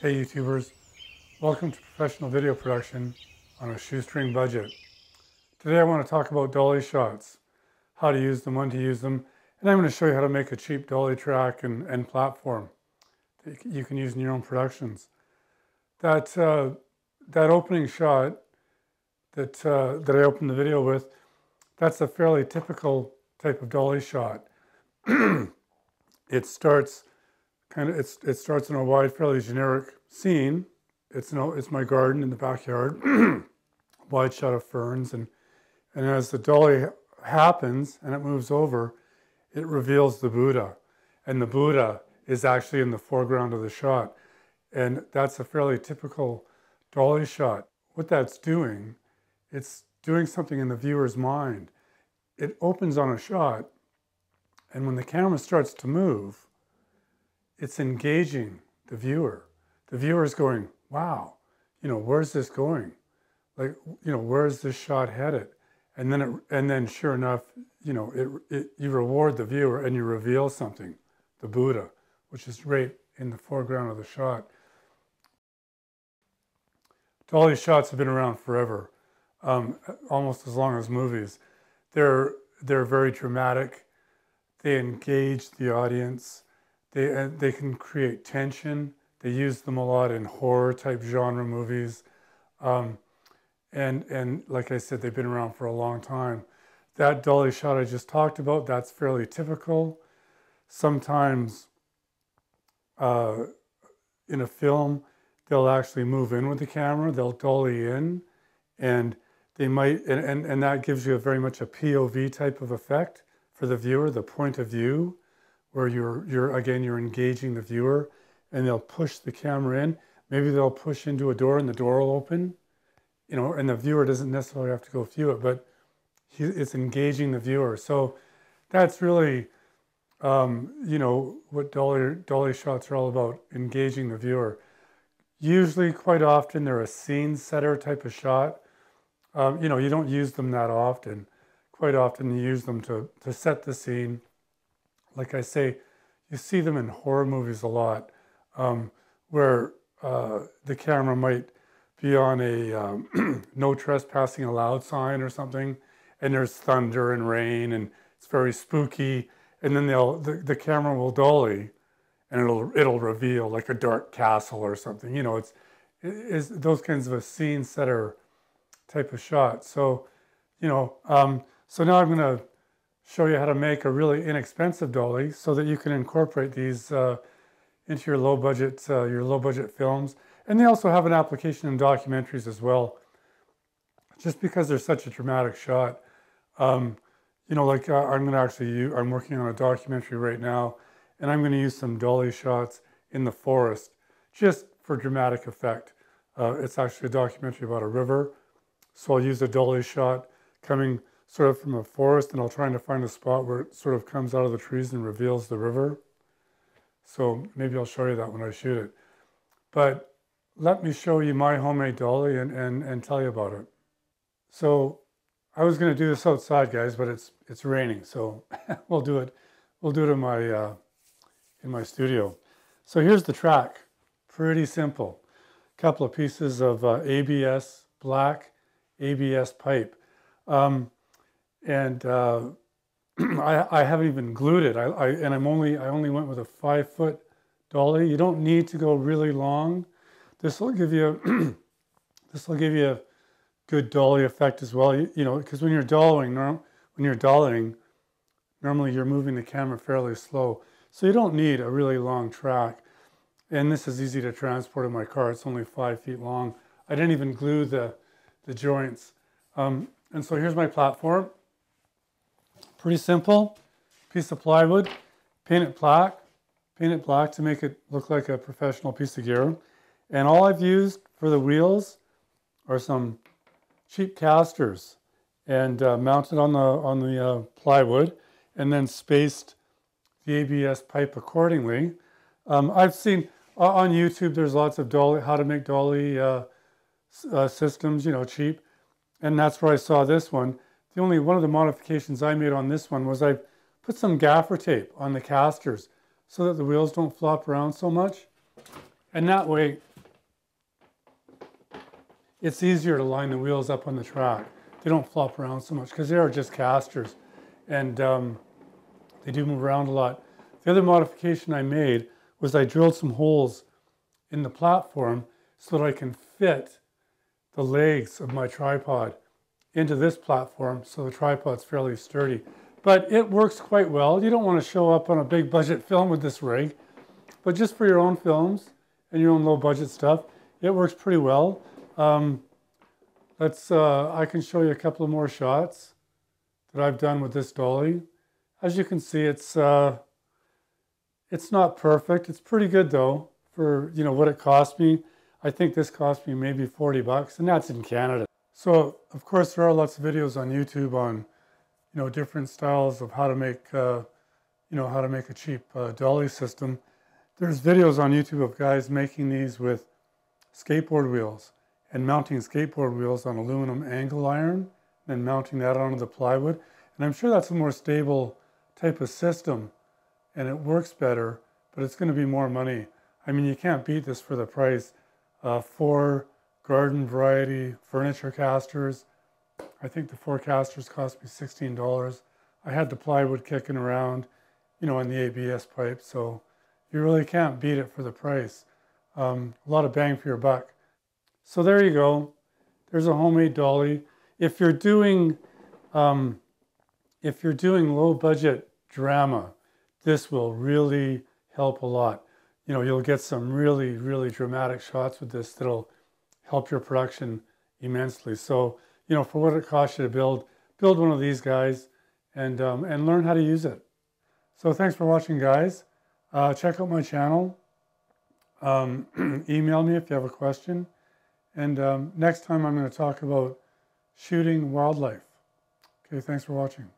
Hey YouTubers, welcome to professional video production on a shoestring budget. Today I want to talk about dolly shots, how to use them, when to use them, and I'm going to show you how to make a cheap dolly track and platform that you can use in your own productions. That opening shot that I opened the video with, that's a fairly typical type of dolly shot. It starts in a wide, fairly generic scene. It's my garden in the backyard, wide shot of ferns, and as the dolly happens and it moves over, it reveals the Buddha, and the Buddha is actually in the foreground of the shot, and that's a fairly typical dolly shot. What that's doing, it's doing something in the viewer's mind. It opens on a shot, and when the camera starts to move, it's engaging the viewer. The viewer is going, wow, where's this going? Where's this shot headed? And then sure enough, you reward the viewer and you reveal something, the Buddha, which is right in the foreground of the shot. Dolly shots have been around forever, almost as long as movies. They're very dramatic. They engage the audience. They can create tension. They use them a lot in horror type genre movies. And like I said, they've been around for a long time. That dolly shot I just talked about, that's fairly typical. Sometimes in a film, they'll actually move in with the camera. They'll dolly in, and they might, and that gives you very much a POV type of effect for the viewer, the point of view, where you're engaging the viewer, and they'll push the camera in. Maybe they'll push into a door and the door will open, and the viewer doesn't necessarily have to go through it, but it's engaging the viewer. So that's really, what dolly shots are all about, engaging the viewer. Usually, quite often, they're a scene setter type of shot. You don't use them that often. Quite often, you use them to set the scene. Like I say, you see them in horror movies a lot, where the camera might be on a no trespassing allowed sign or something, and there's thunder and rain, and it's very spooky, and then the camera will dolly, and it'll reveal like a dark castle or something. It's those kinds of a scene setter type of shot. So, so now I'm going to show you how to make a really inexpensive dolly so that you can incorporate these into your low budget films. And they also have an application in documentaries as well, just because they're such a dramatic shot. I'm working on a documentary right now, and I'm going to use some dolly shots in the forest just for dramatic effect. It's actually a documentary about a river, so I'll use a dolly shot coming sort of from the forest, and I'll try to find a spot where it sort of comes out of the trees and reveals the river. So maybe I'll show you that when I shoot it. But let me show you my homemade dolly and tell you about it. So I was going to do this outside, guys, but it's raining, so we'll do it in my studio. So here's the track. Pretty simple. A couple of pieces of ABS black ABS pipe. I haven't even glued it. I only went with a 5-foot dolly. You don't need to go really long. This will give you a good dolly effect as well. Because when you're dollying, normally you're moving the camera fairly slow, so you don't need a really long track. And this is easy to transport in my car. It's only 5 feet long. I didn't even glue the joints. And so here's my platform. Pretty simple. Piece of plywood, paint it black to make it look like a professional piece of gear. And all I've used for the wheels are some cheap casters, and mounted on the plywood, and then spaced the ABS pipe accordingly. I've seen on YouTube there's lots of how to make dolly systems, cheap. And that's where I saw this one. One of the modifications I made on this one was I put some gaffer tape on the casters so that the wheels don't flop around so much. And that way, it's easier to line the wheels up on the track. They don't flop around so much because they are just casters, and they do move around a lot. The other modification I made was I drilled some holes in the platform so that I can fit the legs of my tripod into this platform, so the tripod's fairly sturdy. But it works quite well. You don't want to show up on a big budget film with this rig, but just for your own films and your own low budget stuff, it works pretty well. I can show you a couple of more shots that I've done with this dolly. As you can see, it's not perfect. It's pretty good though for what it cost me. I think this cost me maybe 40 bucks, and that's in Canada. So of course there are lots of videos on YouTube on different styles of how to make how to make a cheap dolly system. There's videos on YouTube of guys making these with skateboard wheels and mounting skateboard wheels on aluminum angle iron and mounting that onto the plywood. And I'm sure that's a more stable type of system and it works better, but it's going to be more money. I mean, you can't beat this for the price. 4 garden variety furniture casters. I think the 4 casters cost me $16. I had the plywood kicking around, and the ABS pipe, so you really can't beat it for the price. A lot of bang for your buck. So there you go. There's a homemade dolly. If you're doing low budget drama, this will really help a lot. You'll get some really, really dramatic shots with this that'll help your production immensely. So, for what it costs you to build one of these guys and learn how to use it. So thanks for watching, guys. Check out my channel. Email me if you have a question. And next time I'm going to talk about shooting wildlife. Okay, thanks for watching.